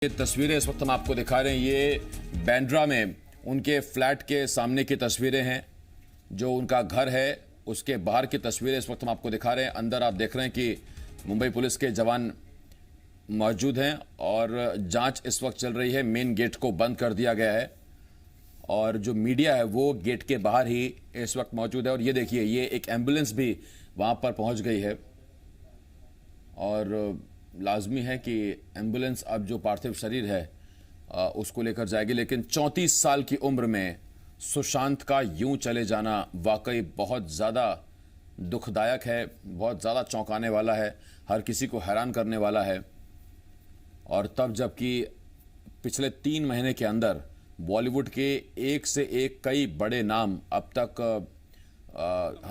ये तस्वीरें इस वक्त हम आपको दिखा रहे हैं। ये बांद्रा में उनके फ्लैट के सामने की तस्वीरें हैं। जो उनका घर है उसके बाहर की तस्वीरें इस वक्त हम आपको दिखा रहे हैं। अंदर आप देख रहे हैं कि मुंबई पुलिस के जवान मौजूद हैं और जांच इस वक्त चल रही है। मेन गेट को बंद कर दिया गया है और जो मीडिया है वो गेट के बाहर ही इस वक्त मौजूद है। और ये देखिए, ये एक एम्बुलेंस भी वहां पर पहुंच गई है और लाजमी है कि एम्बुलेंस अब जो पार्थिव शरीर है उसको लेकर जाएगी। लेकिन 34 साल की उम्र में सुशांत का यूं चले जाना वाकई बहुत ज़्यादा दुखदायक है, बहुत ज़्यादा चौंकाने वाला है, हर किसी को हैरान करने वाला है। और तब जबकि पिछले 3 महीने के अंदर बॉलीवुड के एक से एक कई बड़े नाम अब तक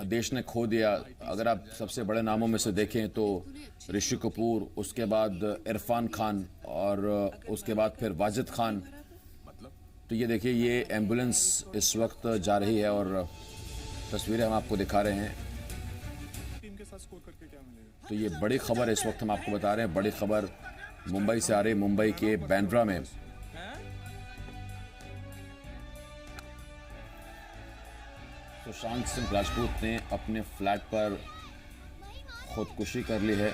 देश ने खो दिया। अगर आप सबसे बड़े नामों में से देखें तो ऋषि कपूर, उसके बाद इरफान खान और उसके बाद फिर वाजिद खान। तो ये देखिए, ये एम्बुलेंस इस वक्त जा रही है और तस्वीरें हम आपको दिखा रहे हैं। तो ये बड़ी खबर इस वक्त हम आपको बता रहे हैं। बड़ी खबर मुंबई से आ रही है। मुंबई के बांद्रा में सुशांत सिंह राजपूत ने अपने फ्लैट पर खुदकुशी कर ली है।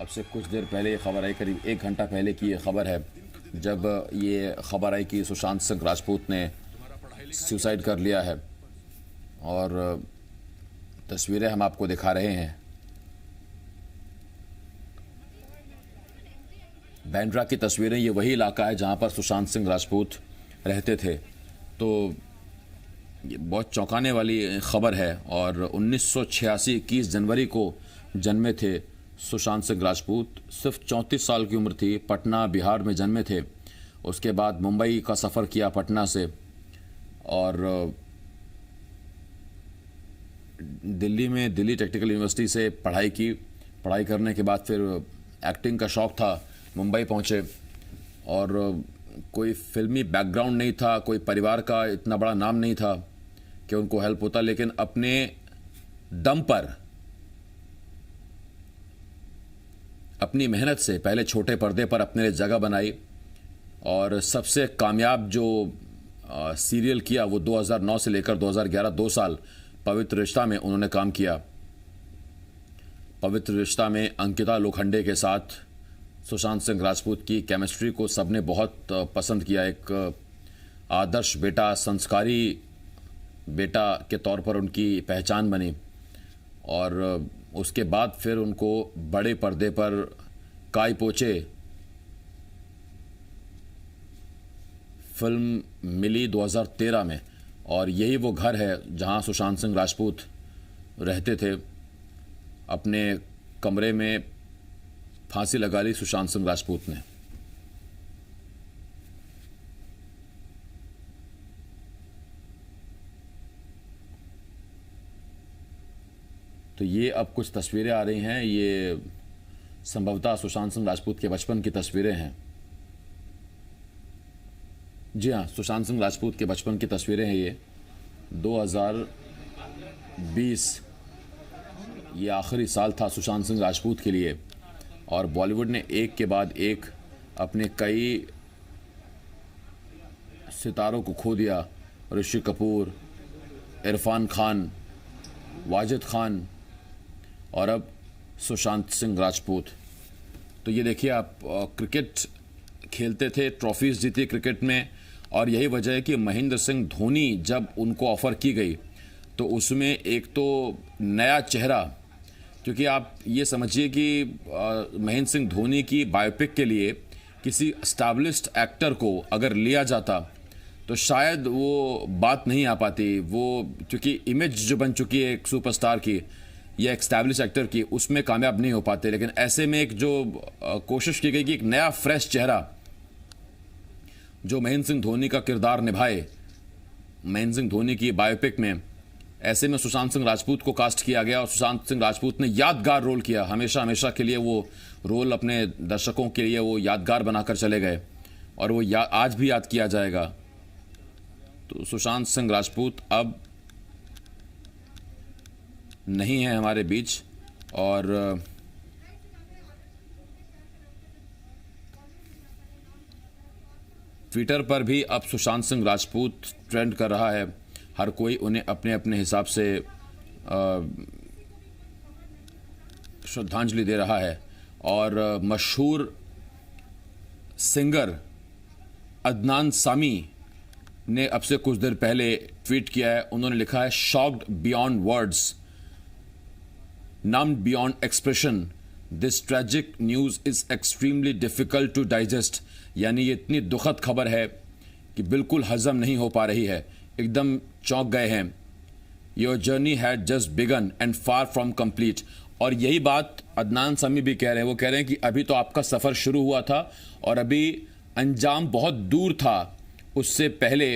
अब से कुछ देर पहले ये खबर आई, करीब 1 घंटा पहले की ये खबर है, जब ये खबर आई कि सुशांत सिंह राजपूत ने सुसाइड कर लिया है। और तस्वीरें हम आपको दिखा रहे हैं। बांद्रा की तस्वीरें, ये वही इलाका है जहां पर सुशांत सिंह राजपूत रहते थे। तो ये बहुत चौंकाने वाली खबर है। और 1986 21 जनवरी को जन्मे थे सुशांत सिंह राजपूत। सिर्फ 34 साल की उम्र थी। पटना, बिहार में जन्मे थे। उसके बाद मुंबई का सफ़र किया पटना से और दिल्ली में दिल्ली टेक्निकल यूनिवर्सिटी से पढ़ाई की। पढ़ाई करने के बाद फिर एक्टिंग का शौक़ था, मुंबई पहुँचे। और कोई फिल्मी बैकग्राउंड नहीं था, कोई परिवार का इतना बड़ा नाम नहीं था कि उनको हेल्प होता, लेकिन अपने दम पर, अपनी मेहनत से पहले छोटे पर्दे पर अपने लिए जगह बनाई। और सबसे कामयाब जो सीरियल किया वो 2009 से लेकर 2011 2 साल पवित्र रिश्ता में उन्होंने काम किया। पवित्र रिश्ता में अंकिता लोखंडे के साथ सुशांत सिंह राजपूत की केमिस्ट्री को सबने बहुत पसंद किया। एक आदर्श बेटा, संस्कारी बेटा के तौर पर उनकी पहचान बनी। और उसके बाद फिर उनको बड़े पर्दे पर काई पोचे फिल्म मिली 2013 में। और यही वो घर है जहां सुशांत सिंह राजपूत रहते थे। अपने कमरे में फांसी लगा ली सुशांत सिंह राजपूत ने। तो ये अब कुछ तस्वीरें आ रही हैं। ये संभवतः सुशांत सिंह राजपूत के बचपन की तस्वीरें हैं। जी हाँ, सुशांत सिंह राजपूत के बचपन की तस्वीरें हैं। ये 2020 ये आखिरी साल था सुशांत सिंह राजपूत के लिए। और बॉलीवुड ने एक के बाद एक अपने कई सितारों को खो दिया। ऋषि कपूर, इरफान खान, वाजिद खान और अब सुशांत सिंह राजपूत। तो ये देखिए, आप क्रिकेट खेलते थे, ट्रॉफीज जीती क्रिकेट में। और यही वजह है कि महेंद्र सिंह धोनी जब उनको ऑफ़र की गई तो उसमें एक तो नया चेहरा, क्योंकि आप ये समझिए कि महेंद्र सिंह धोनी की बायोपिक के लिए किसी एस्टैब्लिश्ड एक्टर को अगर लिया जाता तो शायद वो बात नहीं आ पाती। वो क्योंकि इमेज जो बन चुकी है एक सुपरस्टार की या एस्टैब्लिश एक्टर की, उसमें कामयाब नहीं हो पाते। लेकिन ऐसे में एक जो कोशिश की गई कि एक नया फ्रेश चेहरा जो महेंद्र सिंह धोनी का किरदार निभाए महेंद्र सिंह धोनी की बायोपिक में, ऐसे में सुशांत सिंह राजपूत को कास्ट किया गया। और सुशांत सिंह राजपूत ने यादगार रोल किया। हमेशा हमेशा के लिए वो रोल अपने दर्शकों के लिए वो यादगार बनाकर चले गए और वो आज भी याद किया जाएगा। तो सुशांत सिंह राजपूत अब नहीं है हमारे बीच। और ट्विटर पर भी अब सुशांत सिंह राजपूत ट्रेंड कर रहा है। हर कोई उन्हें अपने अपने हिसाब से श्रद्धांजलि दे रहा है। और मशहूर सिंगर अदनान सामी ने अब से कुछ देर पहले ट्वीट किया है। उन्होंने लिखा है, shocked beyond words, numbed beyond expression, this tragic news is extremely difficult to digest। यानी ये इतनी दुखद खबर है कि बिल्कुल हजम नहीं हो पा रही है, एकदम चौंक गए हैं। Your journey had just begun and far from complete। और यही बात अदनान सामी भी कह रहे हैं। वो कह रहे हैं कि अभी तो आपका सफ़र शुरू हुआ था और अभी अंजाम बहुत दूर था। उससे पहले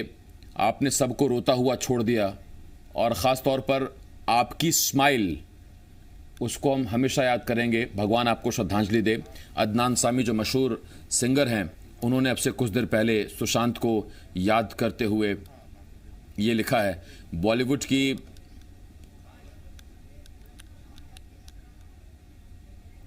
आपने सबको रोता हुआ छोड़ दिया और ख़ास तौर पर आपकी स्माइल, उसको हम हमेशा याद करेंगे। भगवान आपको श्रद्धांजलि दे। अदनान सामी जो मशहूर सिंगर हैं, उन्होंने अब से कुछ देर पहले सुशांत को याद करते हुए ये लिखा है। बॉलीवुड की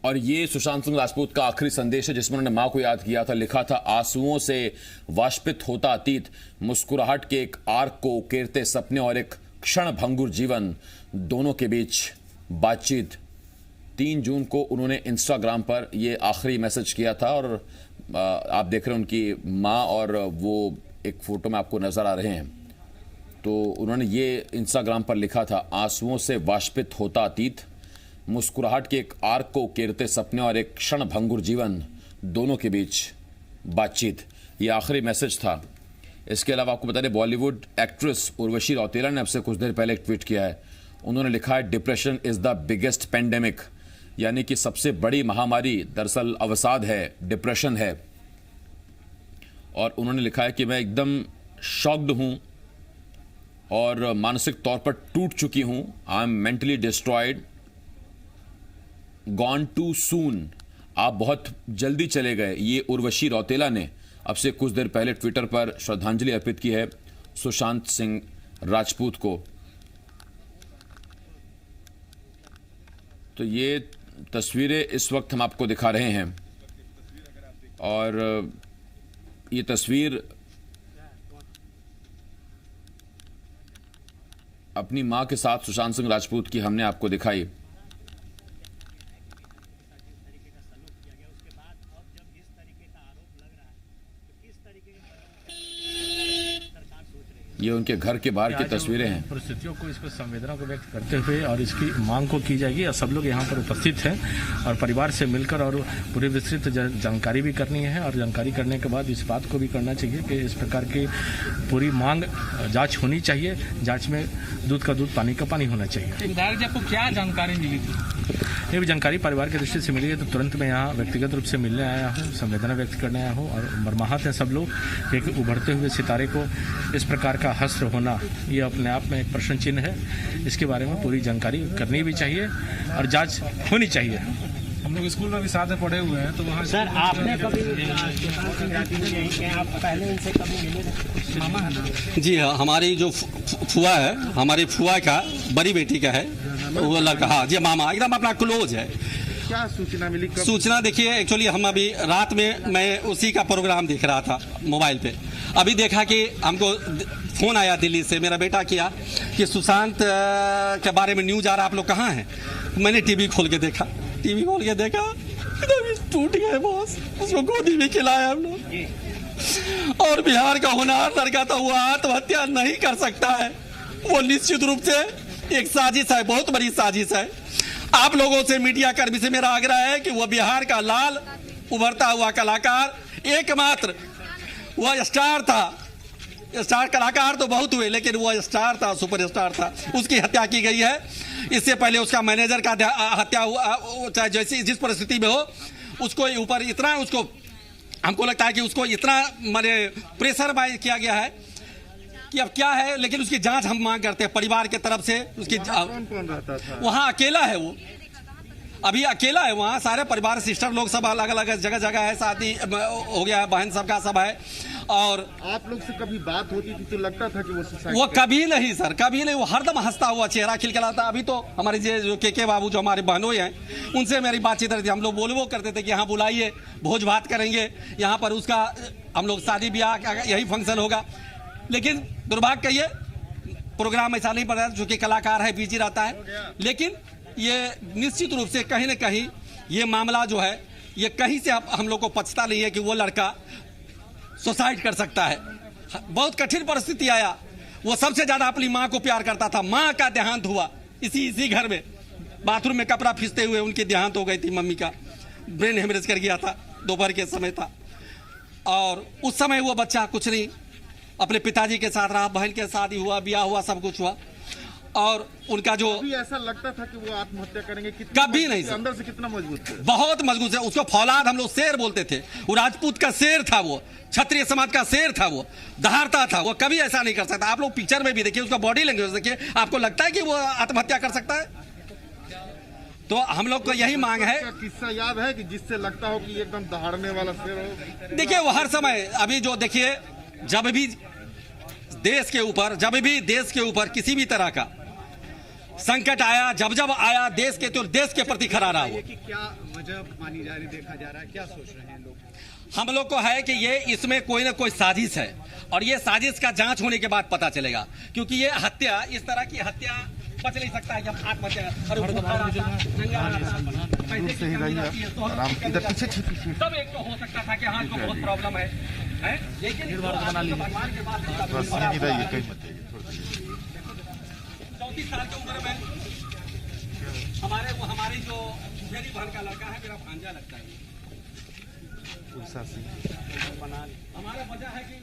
और ये सुशांत सिंह राजपूत का आखिरी संदेश है जिसमें उन्होंने मां को याद किया था। लिखा था, आंसुओं से वाष्पित होता अतीत, मुस्कुराहट के एक आर्क को उकेरते सपने और एक क्षण भंगुर जीवन, दोनों के बीच बातचीत। 3 जून को उन्होंने इंस्टाग्राम पर ये आखिरी मैसेज किया था। और आप देख रहे हैं उनकी माँ और वो एक फ़ोटो में आपको नज़र आ रहे हैं। तो उन्होंने ये इंस्टाग्राम पर लिखा था, आंसुओं से वाष्पित होता अतीत, मुस्कुराहट के एक आर्क को उकेरते सपने और एक क्षण भंगुर जीवन, दोनों के बीच बातचीत। ये आखिरी मैसेज था। इसके अलावा आपको बता दें, बॉलीवुड एक्ट्रेस उर्वशी रौतेला ने अब से कुछ देर पहले एक ट्वीट किया है। उन्होंने लिखा है, depression is the biggest pandemic. यानी कि सबसे बड़ी महामारी दरअसल अवसाद है, डिप्रेशन है। और उन्होंने लिखा है कि मैं एकदम शॉक्ड हूं और मानसिक तौर पर टूट चुकी हूं। I am mentally destroyed, gone too soon. आप बहुत जल्दी चले गए। ये उर्वशी रौतेला ने अब से कुछ देर पहले ट्विटर पर श्रद्धांजलि अर्पित की है सुशांत सिंह राजपूत को। तो ये तस्वीरें इस वक्त हम आपको दिखा रहे हैं और ये तस्वीर अपनी मां के साथ सुशांत सिंह राजपूत की हमने आपको दिखाई। ये उनके घर के बाहर की तस्वीरें हैं। परिस्थितियों को, इस पर संवेदना को व्यक्त करते हुए और इसकी मांग को की जाएगी और सब लोग यहाँ पर उपस्थित हैं और परिवार से मिलकर और पूरी विस्तृत जानकारी भी करनी है। और जानकारी करने के बाद इस बात को भी करना चाहिए कि इस प्रकार की पूरी मांग जांच होनी चाहिए। जांच में दूध का दूध, पानी का पानी होना चाहिए। विधायक जी, आपको क्या जानकारी मिली थी? ये भी जानकारी परिवार की दृष्टि से मिली है तो तुरंत मैं यहाँ व्यक्तिगत रूप से मिलने आया हूँ, संवेदना व्यक्त करने आया हूँ। और मर्माहत हैं सब लोग। एक उभरते हुए सितारे को इस प्रकार का हस्र होना, ये अपने आप में एक प्रश्न चिन्ह है। इसके बारे में पूरी जानकारी करनी भी चाहिए और जांच होनी चाहिए। हम लोग स्कूल में भी साथ में पढ़े हुए हैं, तो वहाँ सर आपने कभी आप पहले इनसे कभी मिले थे? मामा है ना? जी हाँ, हमारी जो फुआ है, हमारी फुआ का बड़ी बेटी का है वो लड़का। हाँ जी, मामा एकदम अपना क्लोज है। क्या सूचना मिली? सूचना देखिए, एक्चुअली हम अभी रात में मैं उसी का प्रोग्राम देख रहा था मोबाइल पे। अभी देखा कि हमको फोन आया दिल्ली से, मेरा बेटा किया कि सुशांत के बारे में न्यूज आ रहा, आप लोग कहाँ हैं? मैंने टीवी खोल के देखा, टूट गए बॉस। उसको गोदी में खिलाया हम लोग। और बिहार का होनहार लड़का तो वो आत्महत्या नहीं कर सकता है। वो निश्चित रूप से एक साजिश है, बहुत बड़ी साजिश है। आप लोगों से, मीडिया कर्मी से मेरा आग्रह है कि वो बिहार का लाल उभरता हुआ कलाकार, एकमात्र वह स्टार था। स्टार कलाकार तो बहुत हुए, लेकिन वह स्टार था, सुपरस्टार था। उसकी हत्या की गई है। इससे पहले उसका मैनेजर का हत्या हुआ, चाहे जैसी जिस परिस्थिति में हो, उसको ऊपर इतना, उसको हमको लगता है कि उसको इतना माने प्रेशर किया गया है कि अब क्या है। लेकिन उसकी जांच हम मांग करते हैं परिवार के तरफ से। उसकी कौन कौन रहता था? वहाँ अकेला है, वो अभी अकेला है वहाँ। सारे परिवार, सिस्टर लोग सब अलग अलग जगह जगह है, शादी हो गया है, बहन सबका सब है। और आप लोग से कभी बात होती थी तो लगता था कि वो कभी नहीं सर, कभी नहीं। वो हरदम हंसता हुआ चेहरा खिलखिलाता। अभी तो हमारे जो के बाबू जो हमारे बहनोई हैं, उनसे मेरी बातचीत रहती। हम लोग बोलवो करते थे कि यहाँ बुलाइए, भोज भात करेंगे यहाँ पर। उसका हम लोग शादी ब्याह का यही फंक्शन होगा, लेकिन दुर्भाग्य ये प्रोग्राम ऐसा नहीं पड़ा, जो कि कलाकार है बिजी रहता है। लेकिन ये निश्चित रूप से कहीं ना कहीं ये मामला जो है ये कहीं से हम लोग को पछता नहीं है कि वो लड़का सुसाइड कर सकता है। बहुत कठिन परिस्थिति आया, वो सबसे ज्यादा अपनी माँ को प्यार करता था। माँ का देहांत हुआ इसी घर में, बाथरूम में कपड़ा फीसते हुए उनकी देहांत हो गई थी। मम्मी का ब्रेन हेमरेज कर गया था, दोपहर के समय था, और उस समय वो बच्चा कुछ नहीं, अपने पिताजी के साथ रहा, बहन के शादी हुआ, ब्याह हुआ, सब कुछ हुआ। और उनका जो कभी ऐसा लगता था कि वो आत्महत्या करेंगे? कभी नहीं सर, अंदर से कितना मजबूत थे? बहुत मजबूत है। उसको फौलाद हम लोग शेर बोलते थे। वो राजपूत का शेर था, वो क्षत्रिय समाज का शेर था, वो दहाड़ता था, वो कभी ऐसा नहीं कर सकता। आप लोग पिक्चर में भी देखिए, उसका बॉडी लैंग्वेज देखिए, आपको लगता है कि वो आत्महत्या कर सकता है? तो हम लोग को यही मांग है। किस्सा याद है कि जिससे लगता हो कि एकदम दहाड़ने वाला शेर हो? देखिए वो हर समय, अभी जो देखिए, जब भी देश के ऊपर किसी भी तरह का संकट आया, जब आया, देश के प्रति खड़ा रहा। वो क्या वजह मानी जा रही, देखा जा रहा है, क्या सोच रहे हैं लोग? हम लोग को है कि ये इसमें कोई ना कोई साजिश है, और ये साजिश का जांच होने के बाद पता चलेगा, क्योंकि ये हत्या, इस तरह की हत्या बच नहीं सकता है कि हम आत्महत्या। सब एक तो हो सकता था कि हाँ को बहुत प्रॉब्लम है, लेकिन 34 साल की उम्र में हमारी जो मेरी बहन का लड़का है, मेरा भांजा लगता है। हमारा वजह है कि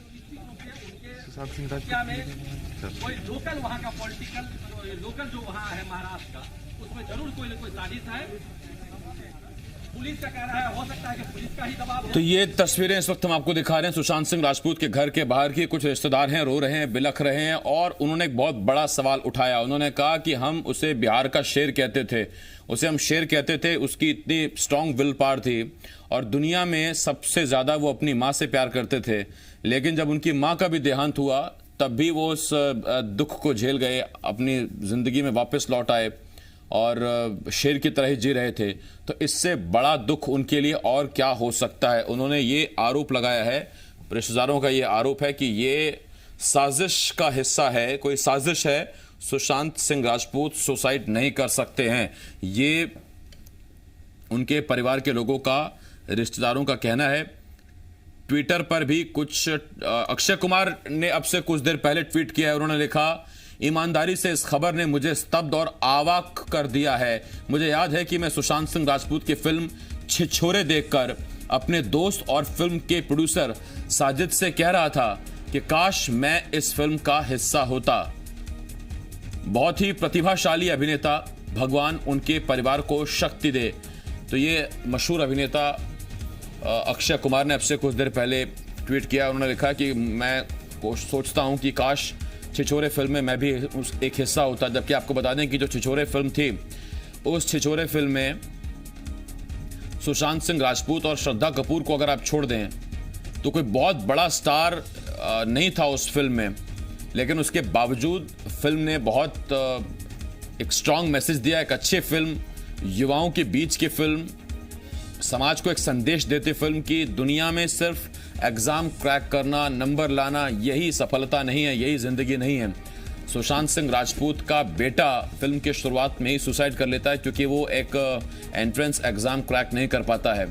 कोई लोकल वहाँ का लोकल जो वहाँ है महाराष्ट्र का, उसमें जरूर कोई ना कोई साजिश है। पुलिस का कह रहा है, हो सकता है कि पुलिस का ही दबाव हो। तो ये तस्वीरें इस वक्त हम आपको दिखा रहे हैं सुशांत सिंह राजपूत के घर के बाहर की। कुछ रिश्तेदार हैं, रो रहे हैं, बिलख रहे हैं, और उन्होंने एक बहुत बड़ा सवाल उठाया। उन्होंने कहा कि हम उसे बिहार का शेर कहते थे, उसे हम शेर कहते थे, उसकी इतनी स्ट्रांग विल पावर थी, और दुनिया में सबसे ज्यादा वो अपनी माँ से प्यार करते थे। लेकिन जब उनकी माँ का भी देहांत हुआ, तब भी वो उस दुख को झेल गए, अपनी जिंदगी में वापस लौट आए और शेर की तरह ही जी रहे थे। तो इससे बड़ा दुख उनके लिए और क्या हो सकता है। उन्होंने ये आरोप लगाया है, रिश्तेदारों का ये आरोप है कि ये साजिश का हिस्सा है, कोई साजिश है, सुशांत सिंह राजपूत सुसाइड नहीं कर सकते हैं। ये उनके परिवार के लोगों का, रिश्तेदारों का कहना है। ट्विटर पर भी कुछ अक्षय कुमार ने अब से कुछ देर पहले ट्वीट किया है। उन्होंने लिखा, ईमानदारी से इस खबर ने मुझे स्तब्ध और आवाक कर दिया है। मुझे याद है कि मैं सुशांत सिंह राजपूत की फिल्म छिछोरे देखकर अपने दोस्त और फिल्म के प्रोड्यूसर साजिद से कह रहा था कि काश मैं इस फिल्म का हिस्सा होता। बहुत ही प्रतिभाशाली अभिनेता, भगवान उनके परिवार को शक्ति दे। तो ये मशहूर अभिनेता अक्षय कुमार ने अब से कुछ देर पहले ट्वीट किया। उन्होंने लिखा कि मैं सोचता हूं कि काश छिछोरे फिल्म में मैं भी एक हिस्सा होता। जबकि आपको बता दें कि जो छिछोरे फिल्म थी, उस छिछोरे फिल्म में सुशांत सिंह राजपूत और श्रद्धा कपूर को अगर आप छोड़ दें तो कोई बहुत बड़ा स्टार नहीं था उस फिल्म में। लेकिन उसके बावजूद फिल्म ने बहुत एक स्ट्रांग मैसेज दिया, एक अच्छी फिल्म, युवाओं के बीच की फिल्म, समाज को एक संदेश देती फिल्म की दुनिया में सिर्फ एग्जाम क्रैक करना, नंबर लाना, यही सफलता नहीं है, यही जिंदगी नहीं है। सुशांत सिंह राजपूत का बेटा फिल्म के शुरुआत में ही सुसाइड कर लेता है क्योंकि वो एक एंट्रेंस एग्जाम क्रैक नहीं कर पाता है।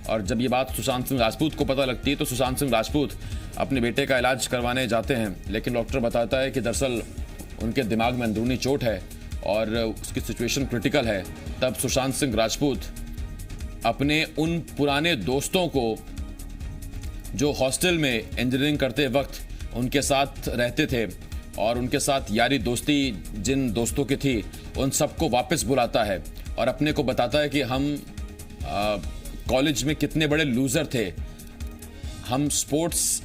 और जब ये बात सुशांत सिंह राजपूत को पता लगती है तो सुशांत सिंह राजपूत अपने बेटे का इलाज करवाने जाते हैं, लेकिन डॉक्टर बताता है कि दरअसल उनके दिमाग में अंदरूनी चोट है और उसकी सिचुएशन क्रिटिकल है। तब सुशांत सिंह राजपूत अपने उन पुराने दोस्तों को जो हॉस्टल में इंजीनियरिंग करते वक्त उनके साथ रहते थे और उनके साथ यारी दोस्ती जिन दोस्तों की थी, उन सबको वापस बुलाता है और अपने को बताता है कि हम कॉलेज में कितने बड़े लूज़र थे, हम स्पोर्ट्स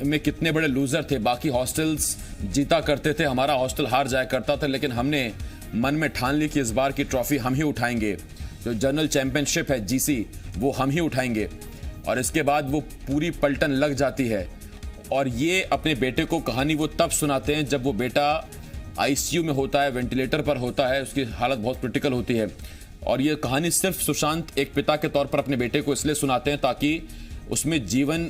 में कितने बड़े लूज़र थे, बाकी हॉस्टल्स जीता करते थे, हमारा हॉस्टल हार जाया करता था, लेकिन हमने मन में ठान ली कि इस बार की ट्रॉफी हम ही उठाएंगे, जो जनरल चैंपियनशिप है जीसी, वो हम ही उठाएंगे। और इसके बाद वो पूरी पलटन लग जाती है और ये अपने बेटे को कहानी वो तब सुनाते हैं जब वो बेटा आईसीयू में होता है, वेंटिलेटर पर होता है, उसकी हालत बहुत क्रिटिकल होती है। और ये कहानी सिर्फ सुशांत एक पिता के तौर पर अपने बेटे को इसलिए सुनाते हैं ताकि उसमें जीवन